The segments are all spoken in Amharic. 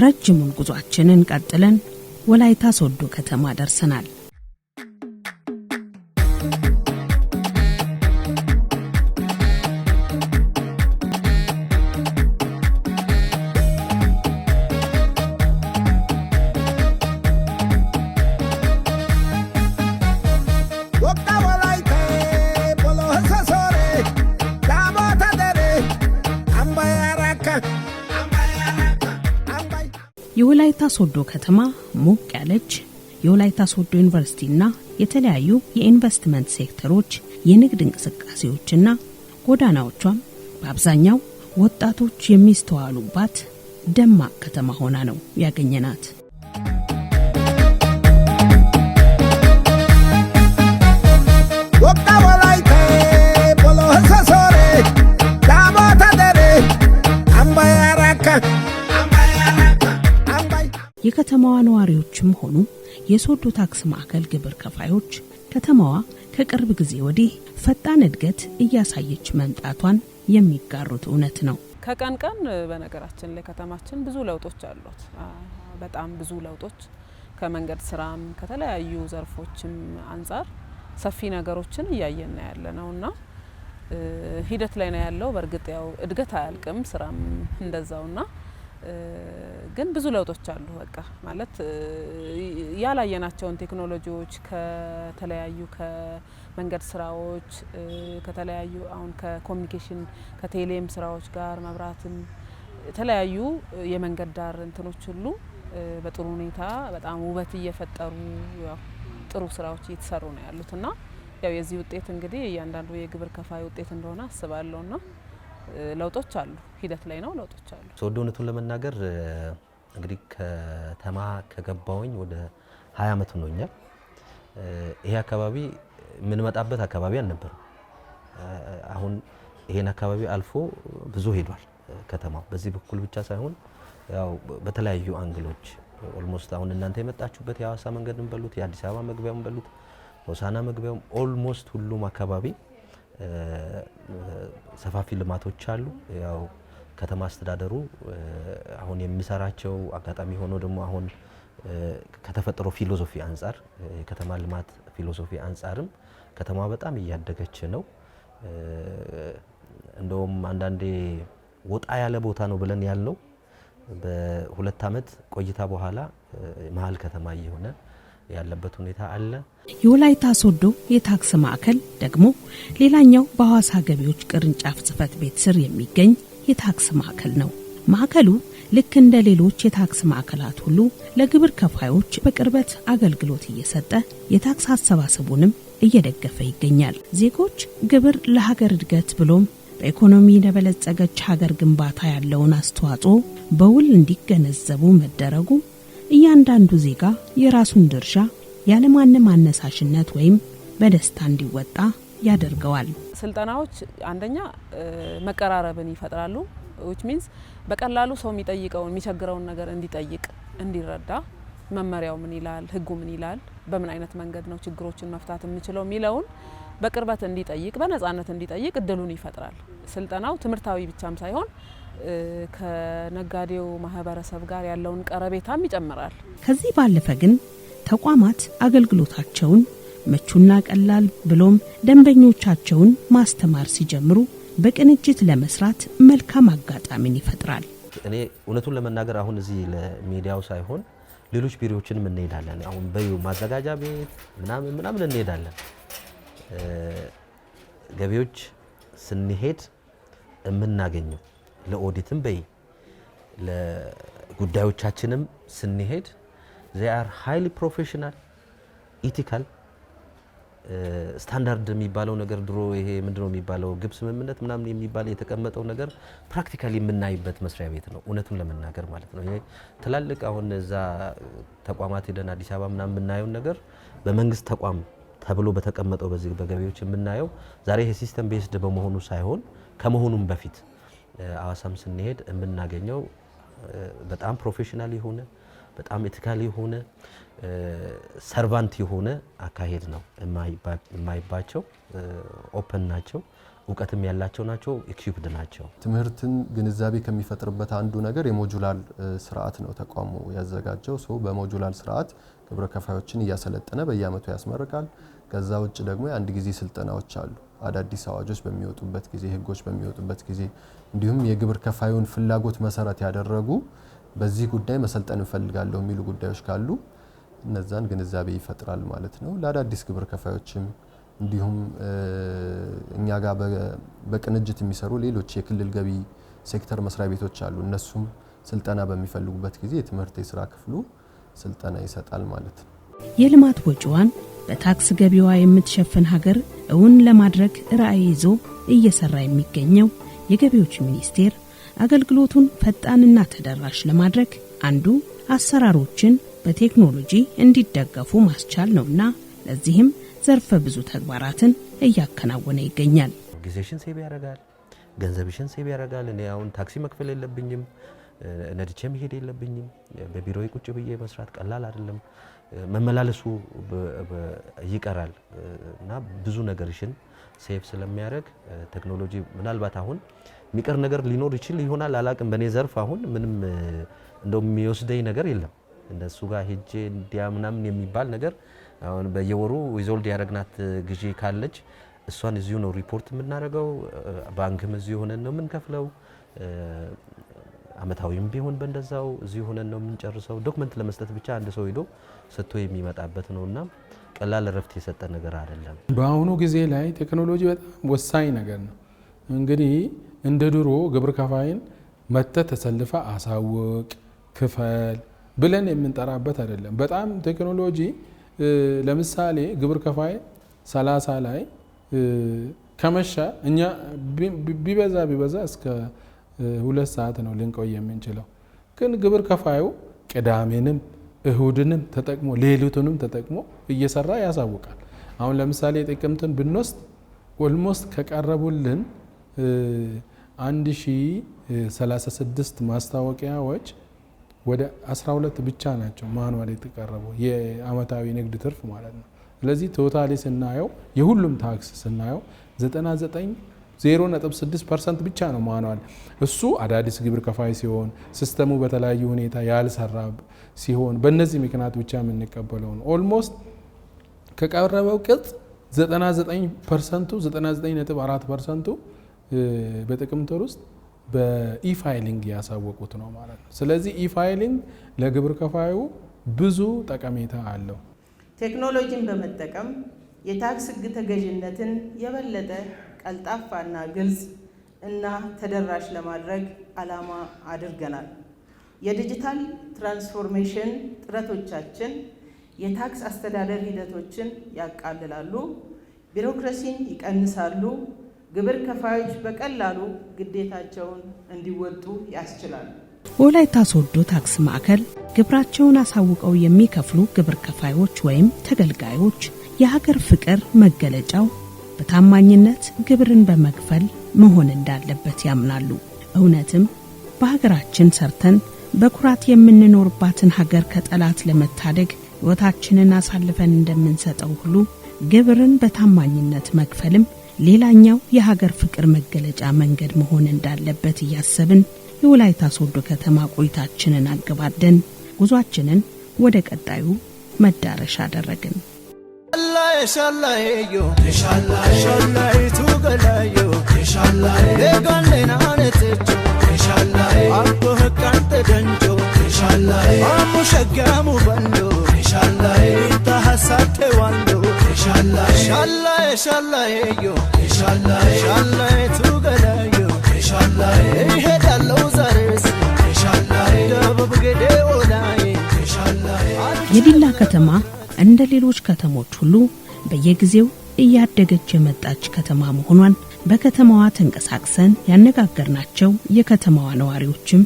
ረጅሙን ጉዟችንን ቀጥለን ወላይታ ሶዶ ከተማ ደርሰናል። የወላይታ ሶዶ ከተማ ሞቅ ያለች የወላይታ ሶዶ ዩኒቨርሲቲና የተለያዩ የኢንቨስትመንት ሴክተሮች የንግድ እንቅስቃሴዎችና ጎዳናዎቿም በአብዛኛው ወጣቶች የሚስተዋሉባት ደማቅ ከተማ ሆና ነው ያገኘናት። የከተማዋ ነዋሪዎችም ሆኑ የሶዶ ታክስ ማዕከል ግብር ከፋዮች ከተማዋ ከቅርብ ጊዜ ወዲህ ፈጣን እድገት እያሳየች መምጣቷን የሚጋሩት እውነት ነው። ከቀን ቀን በነገራችን ላይ ከተማችን ብዙ ለውጦች አሉት። በጣም ብዙ ለውጦች ከመንገድ ስራም ከተለያዩ ዘርፎችም አንፃር ሰፊ ነገሮችን እያየን ያለነውና ሂደት ላይ ነው ያለው። በርግጥ ያው እድገት አያልቅም ስራም እንደዛውና ግን ብዙ ለውጦች አሉ። በቃ ማለት ያላየናቸውን ቴክኖሎጂዎች ከተለያዩ ከመንገድ ስራዎች ከተለያዩ አሁን ከኮሙኒኬሽን ከቴሌም ስራዎች ጋር መብራትም የተለያዩ የመንገድ ዳር እንትኖች ሁሉ በጥሩ ሁኔታ በጣም ውበት እየፈጠሩ ያው ጥሩ ስራዎች እየተሰሩ ነው ያሉትና ያው የዚህ ውጤት እንግዲህ እያንዳንዱ የግብር ከፋይ ውጤት እንደሆነ አስባለሁና ለውጦች አሉ። ሂደት ላይ ነው ለውጦች አሉ። ሶዶነቱን ለመናገር እንግዲህ ከተማ ከገባውኝ ወደ 20 አመት ሆኖኛል። ይሄ አካባቢ ምን መጣበት አካባቢ አልነበረም። አሁን ይሄን አካባቢ አልፎ ብዙ ሄዷል ከተማው። በዚህ በኩል ብቻ ሳይሆን ያው በተለያዩ አንግሎች ኦልሞስት አሁን እናንተ የመጣችሁበት የሐዋሳ መንገድን በሉት የአዲስ አበባ መግቢያውን በሉት ሆሳና መግቢያውን ኦልሞስት ሁሉም አካባቢ ሰፋፊ ልማቶች አሉ። ያው ከተማ አስተዳደሩ አሁን የሚሰራቸው አጋጣሚ ሆኖ ደግሞ አሁን ከተፈጠሮ ፊሎሶፊ አንፃር የከተማ ልማት ፊሎሶፊ አንፃርም ከተማ በጣም እያደገች ነው። እንደውም አንዳንዴ ወጣ ያለ ቦታ ነው ብለን ያልነው በ2 አመት ቆይታ በኋላ መሀል ከተማ እየሆነ ያለበት ሁኔታ አለ። የወላይታ ሶዶ የታክስ ማዕከል ደግሞ ሌላኛው በሐዋሳ ገቢዎች ቅርንጫፍ ጽፈት ቤት ስር የሚገኝ የታክስ ማዕከል ነው። ማዕከሉ ልክ እንደ ሌሎች የታክስ ማዕከላት ሁሉ ለግብር ከፋዮች በቅርበት አገልግሎት እየሰጠ የታክስ አሰባሰቡንም እየደገፈ ይገኛል። ዜጎች ግብር ለሀገር እድገት ብሎም በኢኮኖሚ ለበለጸገች ሀገር ግንባታ ያለውን አስተዋጽኦ በውል እንዲገነዘቡ መደረጉ እያንዳንዱ ዜጋ የራሱን ድርሻ ያለማንም አነሳሽነት ወይም በደስታ እንዲወጣ ያደርገዋል። ስልጠናዎች አንደኛ መቀራረብን ይፈጥራሉ። which means በቀላሉ ሰው የሚጠይቀውን የሚቸግረውን ነገር እንዲጠይቅ እንዲረዳ መመሪያው ምን ይላል፣ ህጉ ምን ይላል፣ በምን አይነት መንገድ ነው ችግሮችን መፍታት የምንችለው ሚለውን በቅርበት እንዲጠይቅ በነጻነት እንዲጠይቅ እድሉን ይፈጥራል። ስልጠናው ትምህርታዊ ብቻም ሳይሆን ከነጋዴው ማህበረሰብ ጋር ያለውን ቀረቤታም ይጨምራል። ከዚህ ባለፈ ግን ተቋማት አገልግሎታቸውን ምቹና ቀላል ብሎም ደንበኞቻቸውን ማስተማር ሲጀምሩ በቅንጅት ለመስራት መልካም አጋጣሚን ይፈጥራል። እኔ እውነቱን ለመናገር አሁን እዚህ ለሚዲያው ሳይሆን ሌሎች ቢሮዎችንም እንሄዳለን። አሁን በዩ ማዘጋጃ ቤት ምናምን እንሄዳለን። ገቢዎች ስንሄድ የምናገኘው ለኦዲትም በይ ለጉዳዮቻችንም ስንሄድ they are highly professional ethical ስታንዳርድ የሚባለው ነገር ድሮ ይሄ ምንድነው የሚባለው ግብ ስምምነት ምናምን የሚባለው የተቀመጠው ነገር ፕራክቲካሊ የምናይበት መስሪያ ቤት ነው። እውነቱን ለመናገር ማለት ነው። ይሄ ትላልቅ አሁን እዛ ተቋማት ሄደን አዲስ አበባ ምናምን የምናየው ነገር በመንግስት ተቋም ተብሎ በተቀመጠው በዚህ በገቢዎች የምናየው ዛሬ ይሄ ሲስተም ቤስድ በመሆኑ ሳይሆን ከመሆኑም በፊት አዋሳም ስንሄድ የምናገኘው በጣም ፕሮፌሽናል የሆነ በጣም ኤቲካል የሆነ ሰርቫንት የሆነ አካሄድ ነው የማይባቸው ኦፕን ናቸው እውቀትም ያላቸው ናቸው ኢኩዊፕድ ናቸው ትምህርትን ግንዛቤ ከሚፈጥርበት አንዱ ነገር የሞጁላር ስርዓት ነው ተቋሙ ያዘጋጀው በሞጁላር ስርዓት ግብረ ከፋዮችን እያሰለጠነ በየአመቱ ያስመርቃል ከዛ ውጭ ደግሞ አንድ ጊዜ ስልጠናዎች አሉ አዳዲስ አዋጆች በሚወጡበት ጊዜ ህጎች በሚወጡበት ጊዜ እንዲሁም የግብር ከፋዩን ፍላጎት መሰረት ያደረጉ በዚህ ጉዳይ መሰልጠን እንፈልጋለሁ የሚሉ ጉዳዮች ካሉ እነዛን ግንዛቤ ይፈጥራል ማለት ነው ለአዳዲስ ግብር ከፋዮችም እንዲሁም እኛ ጋር በቅንጅት የሚሰሩ ሌሎች የክልል ገቢ ሴክተር መስሪያ ቤቶች አሉ እነሱም ስልጠና በሚፈልጉበት ጊዜ የትምህርት የሥራ ክፍሉ ስልጠና ይሰጣል ማለት ነው የልማት ወጪዋን በታክስ ገቢዋ የምትሸፍን ሀገር እውን ለማድረግ ራዕይ ይዞ እየሰራ የሚገኘው የገቢዎች ሚኒስቴር አገልግሎቱን ፈጣንና ተደራሽ ለማድረግ አንዱ አሰራሮችን በቴክኖሎጂ እንዲደገፉ ማስቻል ነውና ለዚህም ዘርፈ ብዙ ተግባራትን እያከናወነ ይገኛል ጊዜሽን ሴቭ ያደርጋል ገንዘብሽን ሴቭ ያደርጋል እኔ አሁን ታክሲ መክፈል የለብኝም ነድቼ መሄድ የለብኝም በቢሮዬ ቁጭ ብዬ መስራት ቀላል አይደለም መመላለሱ ይቀራል እና ብዙ ነገርሽን ሴቭ ስለሚያደርግ ቴክኖሎጂ ምናልባት አሁን ሚቀር ነገር ሊኖር ይሆናል አላቅም በኔ ዘርፍ አሁን ምንም እንደው የሚወስደኝ ነገር የለም እንደሱ ጋር ሄጄ እንዲያምናም የሚባል ነገር አሁን በየወሩ ሪዞልቭ ያደረግናት ግዢ ካለች እሷን እዚሁ ነው ሪፖርት የምናደርገው ባንክም እዚሁ ሆነን ነው የምንከፍለው አመታዊም ቢሆን በእንደዛው እዚሁ ሆነን ነው የምንጨርሰው ዶክመንት ለመስጠት ብቻ አንድ ሰው ሄዶ ሰጥቶ የሚመጣበት ነውና ቀላል ረፍት የሰጠ ነገር አይደለም በአሁኑ ጊዜ ላይ ቴክኖሎጂ በጣም ወሳኝ ነገር ነው እንግዲህ እንደ ድሮ ግብር ከፋይን መተ ተሰልፈ አሳውቅ ክፈል ብለን የምንጠራበት አይደለም በጣም ቴክኖሎጂ ለምሳሌ ግብር ከፋይ 30 ላይ ከመሻ እኛ ቢበዛ እስከ 2 ሰዓት ነው ልንቆይ የምንችለው ግን ግብር ከፋዩ ቅዳሜንም እሁድንም ተጠቅሞ ሌሊቱንም ተጠቅሞ እየሰራ ያሳውቃል አሁን ለምሳሌ ጥቅምትን ብንወስድ ኦልሞስት ከቀረቡልን 1036 ማስታወቂያዎች ወደ 12 ብቻ ናቸው ማኑዋል የተቀረቡ የአመታዊ ንግድ ትርፍ ማለት ነው ስለዚህ ቶታሊ ስናየው የሁሉም ታክስ ስናየው 0.6% ብቻ ነው ማኑዋል እሱ አዳዲስ ግብር ከፋይ ሲሆን ሲስተሙ በተለያዩ ሁኔታ ያልሰራ ሲሆን በእነዚህ ምክንያት ብቻ የምንቀበለው ነው ኦልሞስት ከቀረበው ቅጽ 99.4% በጥቅምት ወር ውስጥ በኢፋይሊንግ ያሳወቁት ነው ማለት ነው ስለዚህ ኢፋይሊንግ ለግብር ከፋዩ ብዙ ጠቀሜታ አለው ቴክኖሎጂን በመጠቀም የታክስ ህግ ተገዥነትን የበለጠ ቀልጣፋና ግልጽ እና ተደራሽ ለማድረግ ዓላማ አድርገናል የዲጂታል ትራንስፎርሜሽን ጥረቶቻችን የታክስ አስተዳደር ሂደቶችን ያቃልላሉ ቢሮክራሲን ይቀንሳሉ ግብር ከፋዮች በቀላሉ ግዴታቸውን እንዲወጡ ያስችላል ወላይታ ሶዶ ታክስ ማዕከል ግብራቸውን አሳውቀው የሚከፍሉ ግብር ከፋዮች ወይም ተገልጋዮች የሀገር ፍቅር መገለጫው በታማኝነት ግብርን በመክፈል መሆን እንዳለበት ያምናሉ እውነትም በሀገራችን ሰርተን በኩራት የምንኖርባትን ሀገር ከጠላት ለመታደግ ህይወታችንን አሳልፈን እንደምንሰጠው ሁሉ ግብርን በታማኝነት መክፈልም ሌላኛው የሀገር ፍቅር መገለጫ መንገድ መሆን እንዳለበት እያሰብን የወላይታ ሶዶ ከተማ ቆይታችንን አገባደን ጉዟችንን ወደ ቀጣዩ መዳረሻ አደረግን ሻላዬዮ ሻላይቱ ገላዮ ሻላዬ ለጋለና ነተቾ ሻላዬ አቆ ህቃንተ ደንጆ ሻላዬ አሙ ሸጋሙ በንዶ ሻላዬ ታሐሳቴ ዋንዶ ሻላዬዮ ሻላይቱ ገላዮ ሻላዬ ይሄዳለው ዛሬስ ሻላዬ ደበብገዴ ኦላይ ሻላዬ የዲላ ከተማ እንደ ሌሎች ከተሞች ሁሉ በየጊዜው እያደገች የመጣች ከተማ መሆኗን በከተማዋ ተንቀሳቅሰን ያነጋገርናቸው የከተማዋ ነዋሪዎችም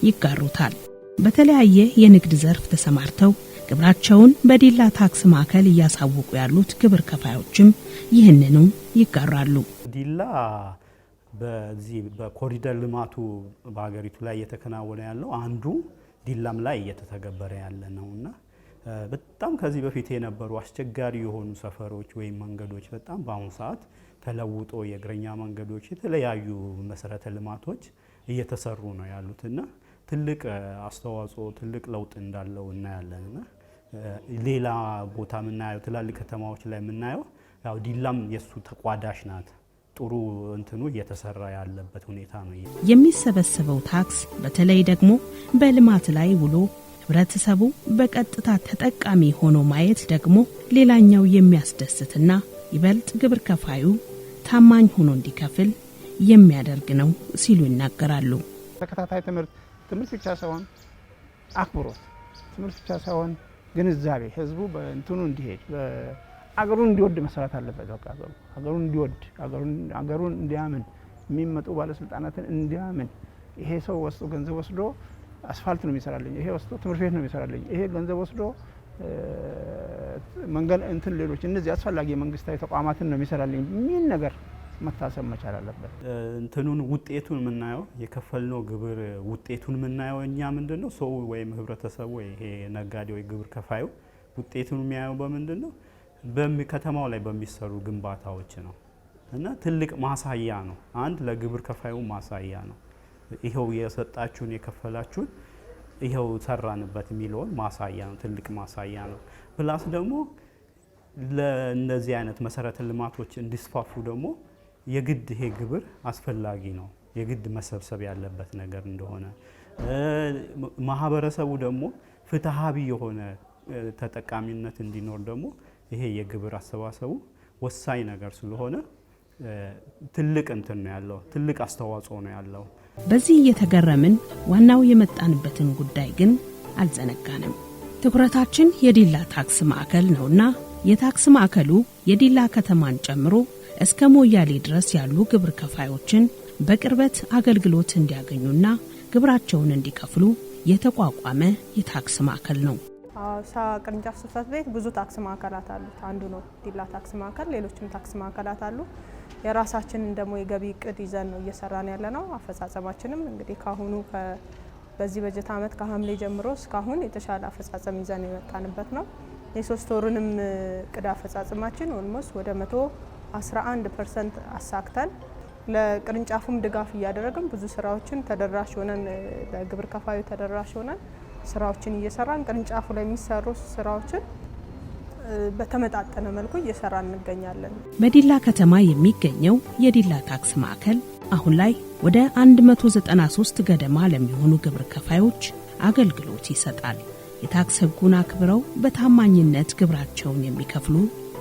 ይጋሩታል በተለያየ የንግድ ዘርፍ ተሰማርተው ግብራቸውን በዲላ ታክስ ማዕከል እያሳወቁ ያሉት ግብር ከፋዮችም ይህንኑ ይጋራሉ ዲላ በዚህ በኮሪደር ልማቱ በአገሪቱ ላይ እየተከናወነ ያለው አንዱ ዲላም ላይ እየተተገበረ ያለ ነውና በጣም ከዚህ በፊት የነበሩ አስቸጋሪ የሆኑ ሰፈሮች ወይም መንገዶች በጣም በአሁኑ ሰዓት ተለውጦ የእግረኛ መንገዶች፣ የተለያዩ መሰረተ ልማቶች እየተሰሩ ነው ያሉትና ትልቅ አስተዋጽኦ ትልቅ ለውጥ እንዳለው እናያለንና ሌላ ቦታ የምናየው ትላልቅ ከተማዎች ላይ የምናየው ያው ዲላም የሱ ተቋዳሽ ናት። ጥሩ እንትኑ እየተሰራ ያለበት ሁኔታ ነው። የሚሰበሰበው ታክስ በተለይ ደግሞ በልማት ላይ ውሎ ህብረተሰቡ በቀጥታ ተጠቃሚ ሆኖ ማየት ደግሞ ሌላኛው የሚያስደስትና ይበልጥ ግብር ከፋዩ ታማኝ ሆኖ እንዲከፍል የሚያደርግ ነው ሲሉ ይናገራሉ። ተከታታይ ትምህርት ብቻ ሳይሆን አክብሮት ትምህርት ብቻ ሳይሆን ግንዛቤ ህዝቡ በእንትኑ እንዲሄድ አገሩን እንዲወድ መስራት አለበት። በቃ አገሩን እንዲወድ አገሩን እንዲያምን የሚመጡ ባለስልጣናትን እንዲያምን ይሄ ሰው ወስዶ ገንዘብ ወስዶ አስፋልት ነው የሚሰራልኝ፣ ይሄ ወስዶ ትምህርት ቤት ነው የሚሰራልኝ፣ ይሄ ገንዘብ ወስዶ መንገድ እንትን ሌሎች እነዚህ አስፈላጊ መንግስታዊ ተቋማትን ነው የሚሰራልኝ የሚል ነገር መታሰብ መቻል አለበት። እንትኑን ውጤቱን የምናየው የከፈልነው ግብር ውጤቱን የምናየው እኛ ምንድነው ሰው ወይም ህብረተሰቡ ይሄ ነጋዴ ወይ ግብር ከፋዩ ውጤቱን የሚያየው በምንድነው በከተማው ላይ በሚሰሩ ግንባታዎች ነው እና ትልቅ ማሳያ ነው። አንድ ለግብር ከፋዩ ማሳያ ነው። ይሄው የሰጣችሁን የከፈላችሁን ይሄው ሰራንበት የሚለውን ማሳያ ነው፣ ትልቅ ማሳያ ነው። ፕላስ ደግሞ ለእነዚህ አይነት መሰረተ ልማቶች እንዲስፋፉ ደግሞ የግድ ይሄ ግብር አስፈላጊ ነው፣ የግድ መሰብሰብ ያለበት ነገር እንደሆነ ማህበረሰቡ ደግሞ ፍትሃዊ የሆነ ተጠቃሚነት እንዲኖር ደግሞ ይሄ የግብር አሰባሰቡ ወሳኝ ነገር ስለሆነ ትልቅ እንትን ነው ያለው፣ ትልቅ አስተዋጽኦ ነው ያለው። በዚህ እየተገረምን ዋናው የመጣንበትን ጉዳይ ግን አልዘነጋንም። ትኩረታችን የዲላ ታክስ ማዕከል ነውና የታክስ ማዕከሉ የዲላ ከተማን ጨምሮ እስከ ሞያሌ ድረስ ያሉ ግብር ከፋዮችን በቅርበት አገልግሎት እንዲያገኙና ግብራቸውን እንዲከፍሉ የተቋቋመ የታክስ ማዕከል ነው። ሐዋሳ ቅርንጫፍ ጽሕፈት ቤት ብዙ ታክስ ማዕከላት አሉት። አንዱ ነው ዲላ ታክስ ማዕከል። ሌሎችም ታክስ ማዕከላት አሉ። የራሳችንን ደግሞ የገቢ እቅድ ይዘን ነው እየሰራን ያለ ነው። አፈጻጸማችንም እንግዲህ ካሁኑ በዚህ በጀት ዓመት ከሐምሌ ጀምሮ እስካሁን የተሻለ አፈጻጸም ይዘን የመጣንበት ነው። የሶስት ወሩንም እቅድ አፈጻጸማችን ኦልሞስት ወደ 111% አሳክተን ለቅርንጫፉም ድጋፍ እያደረግን ብዙ ስራዎችን ተደራሽ ሆነን ለግብር ከፋዩ ተደራሽ ሆነን ስራዎችን እየሰራን ቅርንጫፉ ላይ የሚሰሩ ስራዎችን በተመጣጠነ መልኩ እየሰራን እንገኛለን። በዲላ ከተማ የሚገኘው የዲላ ታክስ ማዕከል አሁን ላይ ወደ 193 ገደማ ለሚሆኑ ግብር ከፋዮች አገልግሎት ይሰጣል። የታክስ ሕጉን አክብረው በታማኝነት ግብራቸውን የሚከፍሉ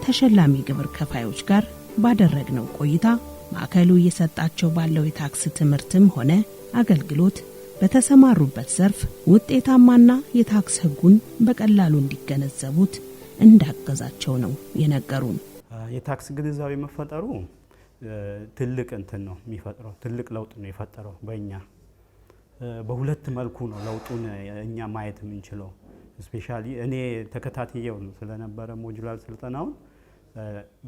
ተሸላሚ ግብር ከፋዮች ጋር ባደረግነው ቆይታ ማዕከሉ እየሰጣቸው ባለው የታክስ ትምህርትም ሆነ አገልግሎት በተሰማሩበት ዘርፍ ውጤታማና የታክስ ሕጉን በቀላሉ እንዲገነዘቡት እንዳገዛቸው ነው የነገሩን። የታክስ ግንዛቤ መፈጠሩ ትልቅ እንትን ነው የሚፈጥረው፣ ትልቅ ለውጥ ነው የፈጠረው። በእኛ በሁለት መልኩ ነው ለውጡን እኛ ማየት የምንችለው። ስፔሻሊ እኔ ተከታትየው ስለነበረ ሞጁላር ስልጠናውን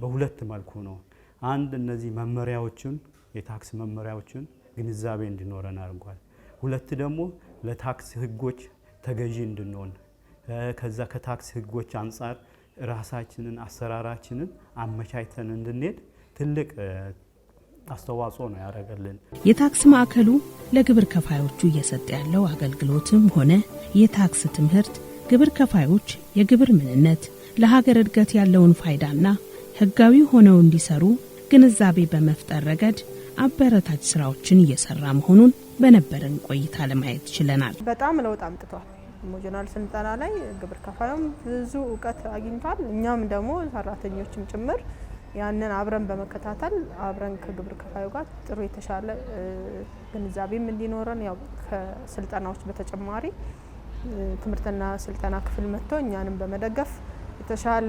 በሁለት መልኩ ነው። አንድ እነዚህ መመሪያዎችን የታክስ መመሪያዎችን ግንዛቤ እንዲኖረን አድርጓል። ሁለት ደግሞ ለታክስ ሕጎች ተገዢ እንድንሆን ከዛ ከታክስ ሕጎች አንጻር ራሳችንን አሰራራችንን አመቻችተን እንድንሄድ ትልቅ አስተዋጽኦ ነው ያደረገልን። የታክስ ማዕከሉ ለግብር ከፋዮቹ እየሰጠ ያለው አገልግሎትም ሆነ የታክስ ትምህርት ግብር ከፋዮች የግብር ምንነት፣ ለሀገር እድገት ያለውን ፋይዳና ህጋዊ ሆነው እንዲሰሩ ግንዛቤ በመፍጠር ረገድ አበረታች ስራዎችን እየሰራ መሆኑን በነበረን ቆይታ ለማየት ችለናል። በጣም ለውጥ አምጥቷል። ሞጁላር ስልጠና ላይ ግብር ከፋዩም ብዙ እውቀት አግኝቷል። እኛም ደግሞ ሰራተኞችም ጭምር ያንን አብረን በመከታተል አብረን ከግብር ከፋዩ ጋር ጥሩ የተሻለ ግንዛቤም እንዲኖረን ያው ከስልጠናዎች በተጨማሪ ትምህርትና ስልጠና ክፍል መጥቶ እኛንም በመደገፍ የተሻለ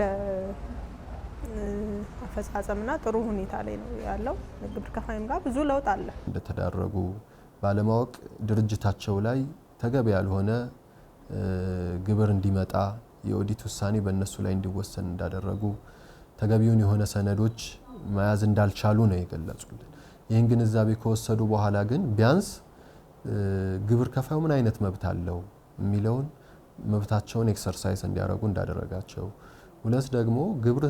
አፈጻጸምና ጥሩ ሁኔታ ላይ ነው ያለው። ግብር ከፋይም ጋር ብዙ ለውጥ አለ። እንደተዳረጉ ባለማወቅ ድርጅታቸው ላይ ተገቢ ያልሆነ ግብር እንዲመጣ የኦዲት ውሳኔ በእነሱ ላይ እንዲወሰን እንዳደረጉ ተገቢውን የሆነ ሰነዶች መያዝ እንዳልቻሉ ነው የገለጹልን። ይህን ግንዛቤ ከወሰዱ በኋላ ግን ቢያንስ ግብር ከፋዩ ምን አይነት መብት አለው የሚለውን መብታቸውን ኤክሰርሳይዝ እንዲያደርጉ እንዳደረጋቸው፣ ሁለት ደግሞ ግብር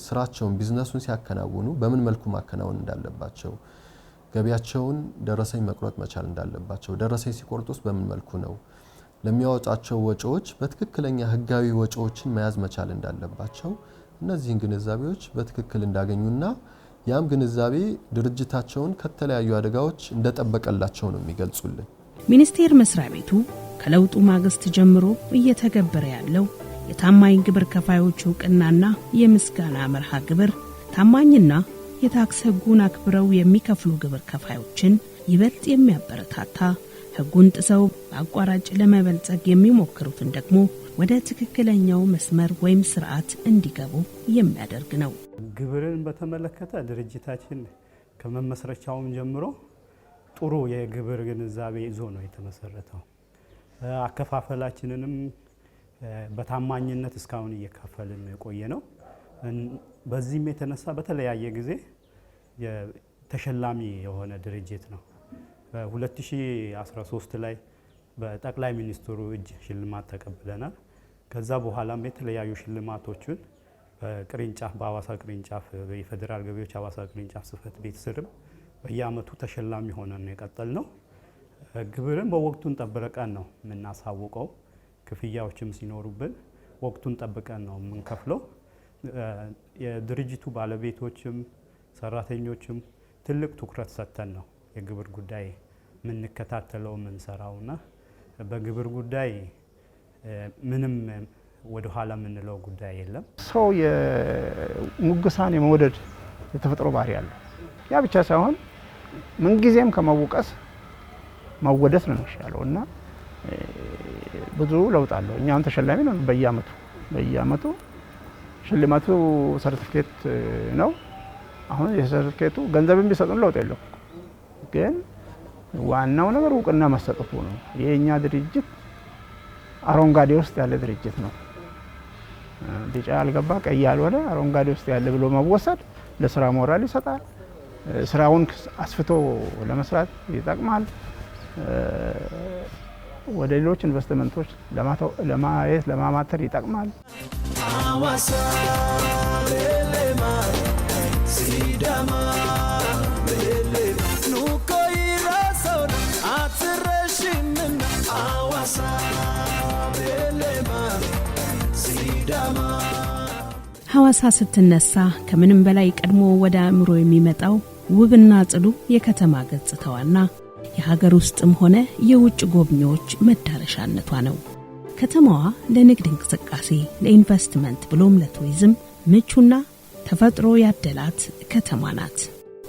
ስራቸውን ቢዝነሱን ሲያከናውኑ በምን መልኩ ማከናወን እንዳለባቸው፣ ገቢያቸውን ደረሰኝ መቁረጥ መቻል እንዳለባቸው፣ ደረሰኝ ሲቆርጡስ በምን መልኩ ነው፣ ለሚያወጣቸው ወጪዎች በትክክለኛ ህጋዊ ወጪዎችን መያዝ መቻል እንዳለባቸው እነዚህን ግንዛቤዎች በትክክል እንዳገኙና ያም ግንዛቤ ድርጅታቸውን ከተለያዩ አደጋዎች እንደጠበቀላቸው ነው የሚገልጹልን። ሚኒስቴር መስሪያ ቤቱ ከለውጡ ማግስት ጀምሮ እየተገበረ ያለው የታማኝ ግብር ከፋዮች ዕውቅናና የምስጋና መርሃ ግብር ታማኝና የታክስ ህጉን አክብረው የሚከፍሉ ግብር ከፋዮችን ይበልጥ የሚያበረታታ፣ ህጉን ጥሰው በአቋራጭ ለመበልጸግ የሚሞክሩትን ደግሞ ወደ ትክክለኛው መስመር ወይም ስርዓት እንዲገቡ የሚያደርግ ነው። ግብርን በተመለከተ ድርጅታችን ከመመስረቻውም ጀምሮ ጥሩ የግብር ግንዛቤ ይዞ ነው የተመሰረተው። አከፋፈላችንንም በታማኝነት እስካሁን እየከፈልን የቆየ ነው። በዚህም የተነሳ በተለያየ ጊዜ ተሸላሚ የሆነ ድርጅት ነው። በ2013 ላይ በጠቅላይ ሚኒስትሩ እጅ ሽልማት ተቀብለናል። ከዛ በኋላም የተለያዩ ሽልማቶችን በቅርንጫፍ በአዋሳ ቅርንጫፍ የፌዴራል ገቢዎች አዋሳ ቅርንጫፍ ጽህፈት ቤት ስርም በየአመቱ ተሸላሚ ሆነን የቀጠል ነው። ግብርን በወቅቱን ጠብቀን ነው የምናሳውቀው። ክፍያዎችም ሲኖሩብን ወቅቱን ጠብቀን ነው የምንከፍለው። የድርጅቱ ባለቤቶችም ሰራተኞችም ትልቅ ትኩረት ሰጥተን ነው የግብር ጉዳይ የምንከታተለው የምንሰራውና በግብር ጉዳይ ምንም ወደ ኋላ የምንለው ጉዳይ የለም። ሰው የሙግሳን የመውደድ የተፈጥሮ ባህሪ ያለው ያ ብቻ ሳይሆን ምንጊዜም ከመውቀስ መወደስ ነው የሚሻለው እና ብዙ ለውጥ አለው። እኛም ተሸላሚ ነው። በየአመቱ ሽልማቱ ሰርቲፊኬት ነው። አሁን የሰርቲፊኬቱ ገንዘብም ቢሰጡን ለውጥ የለው፣ ግን ዋናው ነገር እውቅና መሰጠቱ ነው። የኛ ድርጅት አረንጓዴ ውስጥ ያለ ድርጅት ነው። ቢጫ ያልገባ ቀይ ያልሆነ አረንጓዴ ውስጥ ያለ ብሎ መወሰድ ለስራ ሞራል ይሰጣል። ስራውን አስፍቶ ለመስራት ይጠቅማል። ወደ ሌሎች ኢንቨስትመንቶች ለማየት ለማማተር ይጠቅማል። አዋሳ ቤሌማ ሲዳማ ቤሌ ኑኮይራሶን አትረሽምን አዋሳ ቤሌማ ሲዳማ። ሐዋሳ ስትነሳ ከምንም በላይ ቀድሞ ወደ አእምሮ የሚመጣው ውብና ጽዱ የከተማ ገጽታዋና የሀገር ውስጥም ሆነ የውጭ ጎብኚዎች መዳረሻነቷ ነው። ከተማዋ ለንግድ እንቅስቃሴ፣ ለኢንቨስትመንት ብሎም ለቱሪዝም ምቹና ተፈጥሮ ያደላት ከተማ ናት።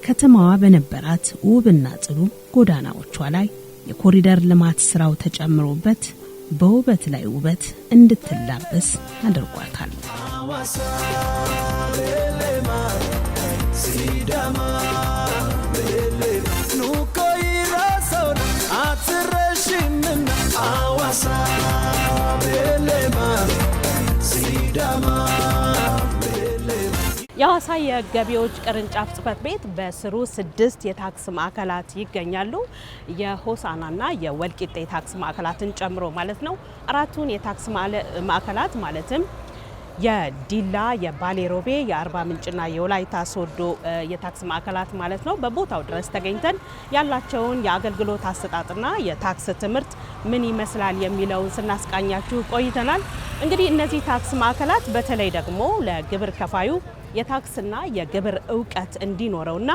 ከተማዋ በነበራት ውብና ጽዱ ጎዳናዎቿ ላይ የኮሪደር ልማት ስራው ተጨምሮበት በውበት ላይ ውበት እንድትላበስ አድርጓታል። የሐዋሳ የገቢዎች ቅርንጫፍ ጽህፈት ቤት በስሩ 6 የታክስ ማዕከላት ይገኛሉ። የሆሳናና የወልቂጤ ታክስ ማዕከላትን ጨምሮ ማለት ነው። 4ቱን የታክስ ማዕከላት ማለትም የዲላ፣ የባሌ ሮቤ፣ የአርባ ምንጭና የወላይታ ሶዶ የታክስ ማዕከላት ማለት ነው በቦታው ድረስ ተገኝተን ያላቸውን የአገልግሎት አሰጣጥና የታክስ ትምህርት ምን ይመስላል የሚለውን ስናስቃኛችሁ ቆይተናል። እንግዲህ እነዚህ ታክስ ማዕከላት በተለይ ደግሞ ለግብር ከፋዩ የታክስና የግብር ዕውቀት እንዲኖረውና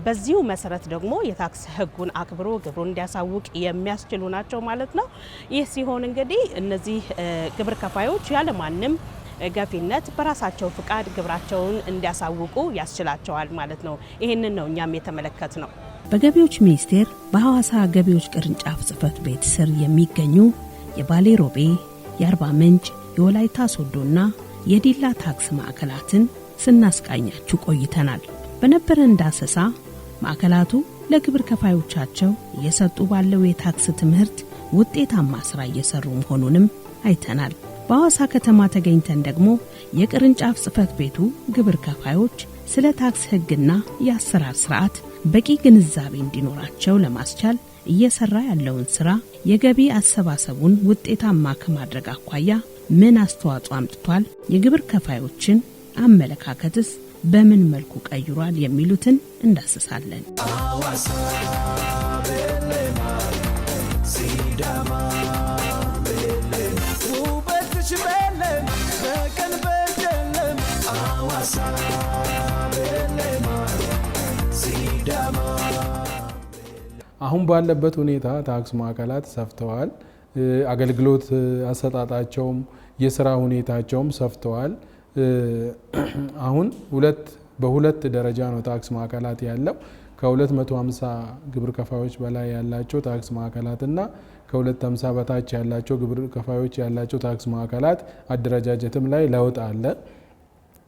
በዚሁ መሰረት ደግሞ የታክስ ሕጉን አክብሮ ግብሩን እንዲያሳውቅ የሚያስችሉ ናቸው ማለት ነው። ይህ ሲሆን እንግዲህ እነዚህ ግብር ከፋዮች ያለማንም ገፊነት በራሳቸው ፍቃድ ግብራቸውን እንዲያሳውቁ ያስችላቸዋል ማለት ነው። ይህንን ነው እኛም የተመለከት ነው። በገቢዎች ሚኒስቴር በሐዋሳ ገቢዎች ቅርንጫፍ ጽህፈት ቤት ስር የሚገኙ የባሌ ሮቤ፣ የአርባ ምንጭ፣ የወላይታ ሶዶና የዲላ ታክስ ማዕከላትን ስናስቃኛችሁ ቆይተናል። በነበረን ዳሰሳ ማዕከላቱ ለግብር ከፋዮቻቸው እየሰጡ ባለው የታክስ ትምህርት ውጤታማ ስራ እየሰሩ መሆኑንም አይተናል። በሐዋሳ ከተማ ተገኝተን ደግሞ የቅርንጫፍ ጽህፈት ቤቱ ግብር ከፋዮች ስለ ታክስ ሕግና የአሰራር ስርዓት በቂ ግንዛቤ እንዲኖራቸው ለማስቻል እየሰራ ያለውን ስራ የገቢ አሰባሰቡን ውጤታማ ከማድረግ አኳያ ምን አስተዋጽኦ አምጥቷል? የግብር ከፋዮችን አመለካከትስ በምን መልኩ ቀይሯል? የሚሉትን እንዳስሳለን። አሁን ባለበት ሁኔታ ታክስ ማዕከላት ሰፍተዋል። አገልግሎት አሰጣጣቸውም የስራ ሁኔታቸውም ሰፍተዋል። አሁን በሁለት ደረጃ ነው ታክስ ማዕከላት ያለው። ከ250 ግብር ከፋዮች በላይ ያላቸው ታክስ ማዕከላትና ከ250 በታች ያላቸው ግብር ከፋዮች ያላቸው ታክስ ማዕከላት አደረጃጀትም ላይ ለውጥ አለ።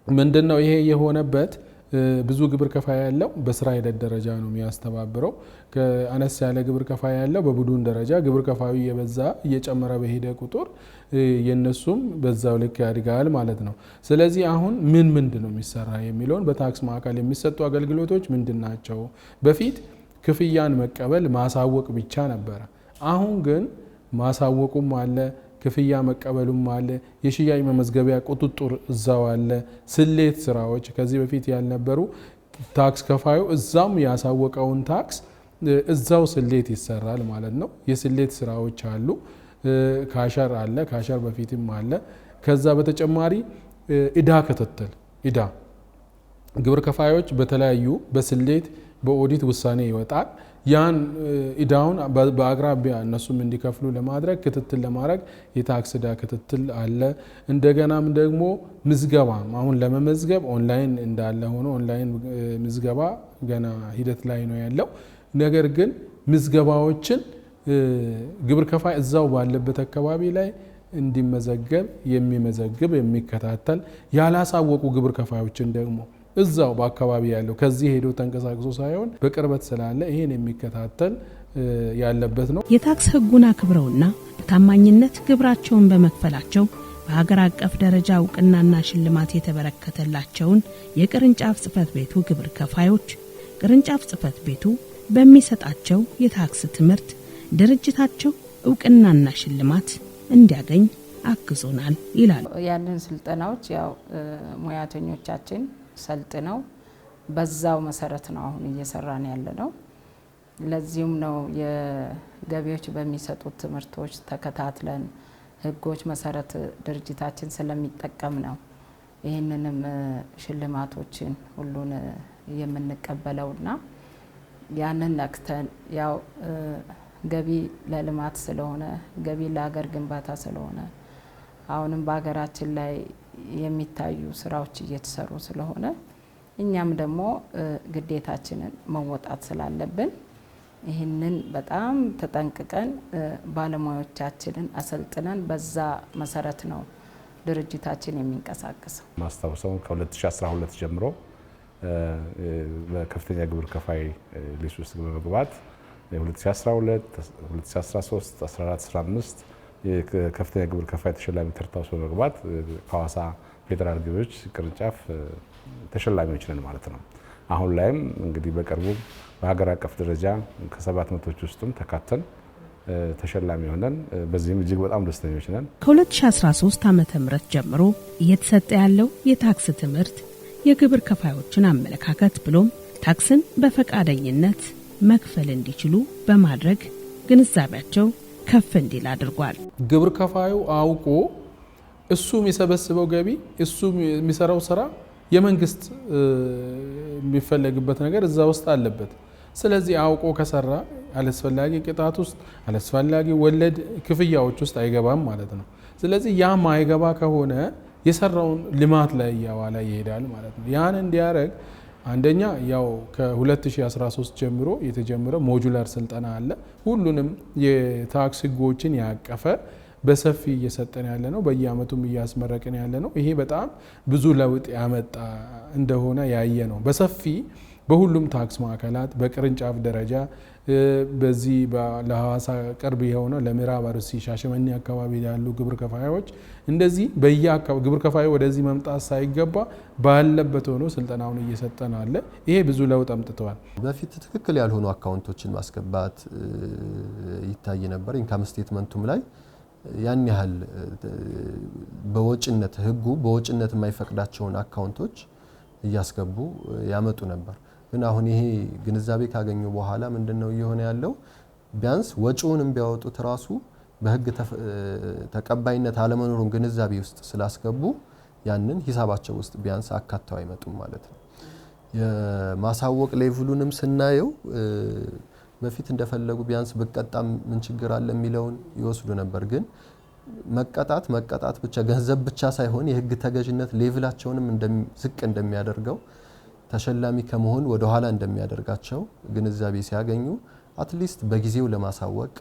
ምንድነው ይሄ የሆነበት? ብዙ ግብር ከፋይ ያለው በስራ ሂደት ደረጃ ነው የሚያስተባብረው። ከአነስ ያለ ግብር ከፋይ ያለው በቡድን ደረጃ ግብር ከፋዩ የበዛ እየጨመረ በሄደ ቁጥር የነሱም በዛው ልክ ያድጋል ማለት ነው። ስለዚህ አሁን ምንድነው የሚሰራ የሚለውን በታክስ ማዕከል የሚሰጡ አገልግሎቶች ምንድናቸው? በፊት ክፍያን መቀበል ማሳወቅ ብቻ ነበረ። አሁን ግን ማሳወቁም አለ፣ ክፍያ መቀበሉም አለ፣ የሽያጭ መመዝገቢያ ቁጥጥር እዛው አለ፣ ስሌት ስራዎች ከዚህ በፊት ያልነበሩ ታክስ ከፋዩ እዛም ያሳወቀውን ታክስ እዛው ስሌት ይሰራል ማለት ነው። የስሌት ስራዎች አሉ። ካሸር አለ፣ ካሸር በፊትም አለ። ከዛ በተጨማሪ እዳ ክትትል ግብር ከፋዮች በተለያዩ በስሌት በኦዲት ውሳኔ ይወጣል። ያን እዳውን በአቅራቢያ እነሱም እንዲከፍሉ ለማድረግ ክትትል ለማድረግ የታክስ እዳ ክትትል አለ። እንደገናም ደግሞ ምዝገባ አሁን ለመመዝገብ ኦንላይን እንዳለ ሆኖ ኦንላይን ምዝገባ ገና ሂደት ላይ ነው ያለው። ነገር ግን ምዝገባዎችን ግብር ከፋይ እዛው ባለበት አካባቢ ላይ እንዲመዘገብ የሚመዘግብ የሚከታተል፣ ያላሳወቁ ግብር ከፋዮችን ደግሞ እዛው በአካባቢ ያለው ከዚህ ሄዶ ተንቀሳቅሶ ሳይሆን በቅርበት ስላለ ይሄን የሚከታተል ያለበት ነው። የታክስ ሕጉን አክብረውና በታማኝነት ግብራቸውን በመክፈላቸው በሀገር አቀፍ ደረጃ እውቅናና ሽልማት የተበረከተላቸውን የቅርንጫፍ ጽሕፈት ቤቱ ግብር ከፋዮች ቅርንጫፍ ጽሕፈት ቤቱ በሚሰጣቸው የታክስ ትምህርት ድርጅታቸው እውቅናና ሽልማት እንዲያገኝ አግዞናል ይላሉ። ያንን ስልጠናዎች ያው ሙያተኞቻችን ሰልጥነው በዛው መሰረት ነው አሁን እየሰራን ያለ ነው። ለዚህም ነው የገቢዎች በሚሰጡት ትምህርቶች ተከታትለን ህጎች መሰረት ድርጅታችን ስለሚጠቀም ነው ይህንንም ሽልማቶችን ሁሉን የምንቀበለውና ያንን ነክተን ያው ገቢ ለልማት ስለሆነ ገቢ ለሀገር ግንባታ ስለሆነ አሁንም በሀገራችን ላይ የሚታዩ ስራዎች እየተሰሩ ስለሆነ እኛም ደግሞ ግዴታችንን መወጣት ስላለብን ይህንን በጣም ተጠንቅቀን ባለሙያዎቻችንን አሰልጥነን በዛ መሰረት ነው ድርጅታችን የሚንቀሳቀሰው። ማስታወሰው ከ2012 ጀምሮ በከፍተኛ ግብር ከፋይ ሊስት ውስጥ በመግባት 2012፣ 2013፣ 14፣ 15 የከፍተኛ ግብር ከፋይ ተሸላሚ ተርታ ውስጥ በመግባት ከሐዋሳ ፌዴራል ገቢዎች ቅርንጫፍ ተሸላሚዎች ነን ማለት ነው። አሁን ላይም እንግዲህ በቅርቡ በሀገር አቀፍ ደረጃ ከ700ዎች ውስጥም ተካተን ተሸላሚ ሆነን በዚህም እጅግ በጣም ደስተኞች ነን። ከ2013 ዓ.ም ጀምሮ እየተሰጠ ያለው የታክስ ትምህርት የግብር ከፋዮችን አመለካከት ብሎም ታክስን በፈቃደኝነት መክፈል እንዲችሉ በማድረግ ግንዛቤያቸው ከፍ እንዲል አድርጓል። ግብር ከፋዩ አውቆ እሱ የሚሰበስበው ገቢ እሱ የሚሰራው ስራ የመንግስት የሚፈለግበት ነገር እዛ ውስጥ አለበት። ስለዚህ አውቆ ከሰራ አላስፈላጊ ቅጣት ውስጥ አላስፈላጊ ወለድ ክፍያዎች ውስጥ አይገባም ማለት ነው። ስለዚህ ያ ማይገባ ከሆነ የሰራውን ልማት ላይ ያዋላ ይሄዳል ማለት ነው። ያን እንዲያረግ አንደኛ ያው ከ2013 ጀምሮ የተጀመረ ሞጁላር ስልጠና አለ። ሁሉንም የታክስ ህጎችን ያቀፈ በሰፊ እየሰጠን ያለ ነው። በየአመቱም እያስመረቅን ያለ ነው። ይሄ በጣም ብዙ ለውጥ ያመጣ እንደሆነ ያየ ነው። በሰፊ በሁሉም ታክስ ማዕከላት በቅርንጫፍ ደረጃ በዚህ ለሐዋሳ ቅርብ የሆነ ለምዕራብ አርሲ ሻሸመኔ አካባቢ ያሉ ግብር ከፋዮች እንደዚህ ግብር ከፋዩ ወደዚህ መምጣት ሳይገባ ባለበት ሆኖ ስልጠናውን እየሰጠን አለ። ይሄ ብዙ ለውጥ አምጥተዋል። በፊት ትክክል ያልሆኑ አካውንቶችን ማስገባት ይታይ ነበር። ኢንካም ስቴትመንቱም ላይ ያን ያህል በወጭነት ህጉ በወጭነት የማይፈቅዳቸውን አካውንቶች እያስገቡ ያመጡ ነበር። ግን አሁን ይሄ ግንዛቤ ካገኙ በኋላ ምንድነው እየሆነ ያለው? ቢያንስ ወጪውንም ቢያወጡት ራሱ በህግ ተቀባይነት አለመኖሩን ግንዛቤ ውስጥ ስላስገቡ ያንን ሂሳባቸው ውስጥ ቢያንስ አካተው አይመጡም ማለት ነው። የማሳወቅ ሌቭሉንም ስናየው በፊት እንደፈለጉ ቢያንስ በቀጣም ምን ችግር አለ የሚለውን ይወስዱ ነበር። ግን መቀጣት ብቻ ገንዘብ ብቻ ሳይሆን የህግ ተገዥነት ሌቭላቸውንም ዝቅ እንደሚያደርገው ተሸላሚ ከመሆን ወደ ኋላ እንደሚያደርጋቸው ግንዛቤ ሲያገኙ አትሊስት በጊዜው ለማሳወቅ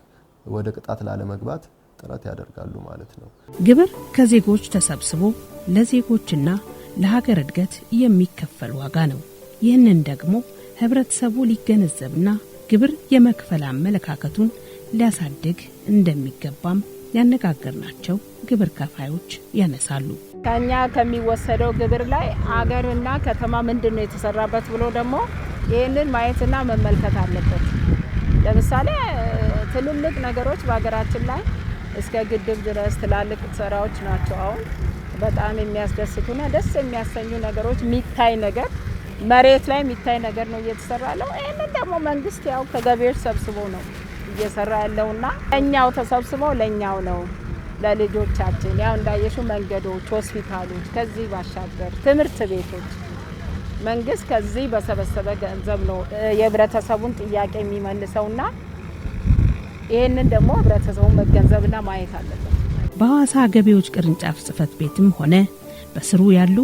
ወደ ቅጣት ላለመግባት ጥረት ያደርጋሉ ማለት ነው። ግብር ከዜጎች ተሰብስቦ ለዜጎችና ለሀገር እድገት የሚከፈል ዋጋ ነው። ይህንን ደግሞ ህብረተሰቡ ሊገነዘብና ግብር የመክፈል አመለካከቱን ሊያሳድግ እንደሚገባም ያነጋገርናቸው ግብር ከፋዮች ያነሳሉ። ከኛ ከሚወሰደው ግብር ላይ አገርና ከተማ ምንድነው የተሰራበት ብሎ ደግሞ ይህንን ማየትና መመልከት አለበት። ለምሳሌ ትልልቅ ነገሮች በሀገራችን ላይ እስከ ግድብ ድረስ ትላልቅ ስራዎች ናቸው። አሁን በጣም የሚያስደስቱና ደስ የሚያሰኙ ነገሮች የሚታይ ነገር መሬት ላይ የሚታይ ነገር ነው እየተሰራ ያለው። ይህንን ደግሞ መንግስት ያው ከገቢዎች ሰብስቦ ነው እየሰራ ያለውና ለኛው ተሰብስበው ለኛው ነው ለልጆቻችን ያው እንዳየሹ መንገዶች፣ ሆስፒታሎች፣ ከዚህ ባሻገር ትምህርት ቤቶች መንግስት ከዚህ በሰበሰበ ገንዘብ ነው የህብረተሰቡን ጥያቄ የሚመልሰውና ይሄንን ደግሞ ህብረተሰቡ መገንዘብና ማየት አለበት። በሐዋሳ ገቢዎች ቅርንጫፍ ጽህፈት ቤትም ሆነ በስሩ ያሉ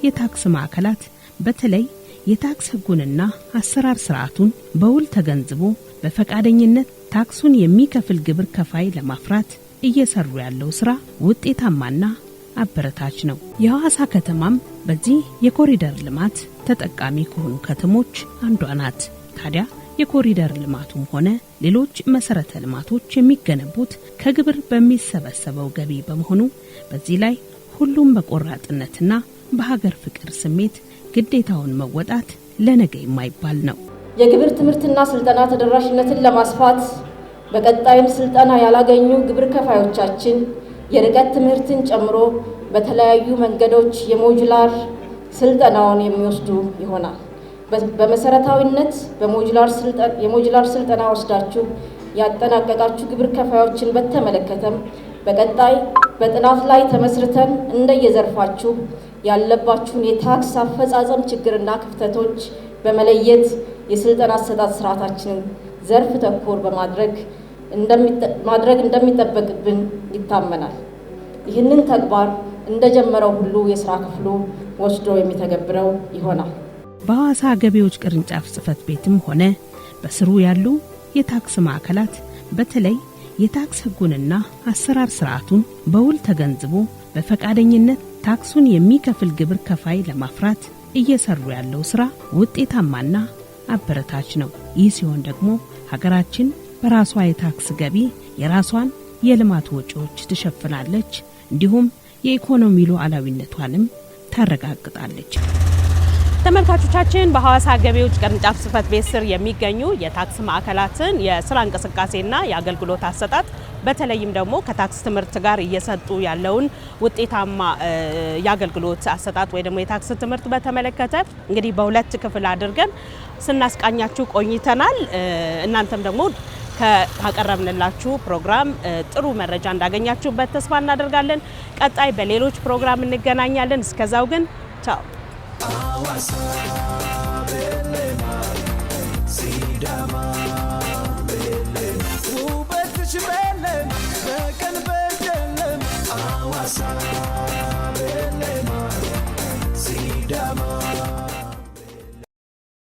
የታክስ ማዕከላት በተለይ የታክስ ህጉንና አሰራር ስርዓቱን በውል ተገንዝቦ በፈቃደኝነት ታክሱን የሚከፍል ግብር ከፋይ ለማፍራት እየሰሩ ያለው ስራ ውጤታማና አበረታች ነው። የሐዋሳ ከተማም በዚህ የኮሪደር ልማት ተጠቃሚ ከሆኑ ከተሞች አንዷ ናት። ታዲያ የኮሪደር ልማቱም ሆነ ሌሎች መሰረተ ልማቶች የሚገነቡት ከግብር በሚሰበሰበው ገቢ በመሆኑ በዚህ ላይ ሁሉም በቆራጥነትና በሀገር ፍቅር ስሜት ግዴታውን መወጣት ለነገ የማይባል ነው። የግብር ትምህርትና ስልጠና ተደራሽነትን ለማስፋት በቀጣይም ስልጠና ያላገኙ ግብር ከፋዮቻችን የርቀት ትምህርትን ጨምሮ በተለያዩ መንገዶች የሞጁላር ስልጠናውን የሚወስዱ ይሆናል። በመሰረታዊነት የሞጁላር ስልጠና ወስዳችሁ ያጠናቀቃችሁ ግብር ከፋዮችን በተመለከተም በቀጣይ በጥናት ላይ ተመስርተን እንደየዘርፋችሁ ያለባችሁን የታክስ አፈጻጸም ችግርና ክፍተቶች በመለየት የስልጠና አሰጣጥ ስርዓታችንን ዘርፍ ተኮር በማድረግ እንደሚጠበቅብን ይታመናል። ይህንን ተግባር እንደጀመረው ሁሉ የስራ ክፍሉ ወስዶ የሚተገብረው ይሆናል። በሐዋሳ ገቢዎች ቅርንጫፍ ጽህፈት ቤትም ሆነ በስሩ ያሉ የታክስ ማዕከላት በተለይ የታክስ ህጉንና አሰራር ስርዓቱን በውል ተገንዝቦ በፈቃደኝነት ታክሱን የሚከፍል ግብር ከፋይ ለማፍራት እየሰሩ ያለው ስራ ውጤታማና አበረታች ነው። ይህ ሲሆን ደግሞ ሀገራችን በራሷ የታክስ ገቢ የራሷን የልማት ወጪዎች ትሸፍናለች፣ እንዲሁም የኢኮኖሚ ሉዓላዊነቷንም ታረጋግጣለች። ተመልካቾቻችን በሐዋሳ ገቢዎች ቅርንጫፍ ጽህፈት ቤት ስር የሚገኙ የታክስ ማዕከላትን የስራ እንቅስቃሴና የአገልግሎት አሰጣጥ በተለይም ደግሞ ከታክስ ትምህርት ጋር እየሰጡ ያለውን ውጤታማ የአገልግሎት አሰጣጥ ወይ ደግሞ የታክስ ትምህርት በተመለከተ እንግዲህ በሁለት ክፍል አድርገን ስናስቃኛችሁ ቆይተናል። እናንተም ደግሞ ካቀረብንላችሁ ፕሮግራም ጥሩ መረጃ እንዳገኛችሁበት ተስፋ እናደርጋለን። ቀጣይ በሌሎች ፕሮግራም እንገናኛለን። እስከዛው ግን ቻው።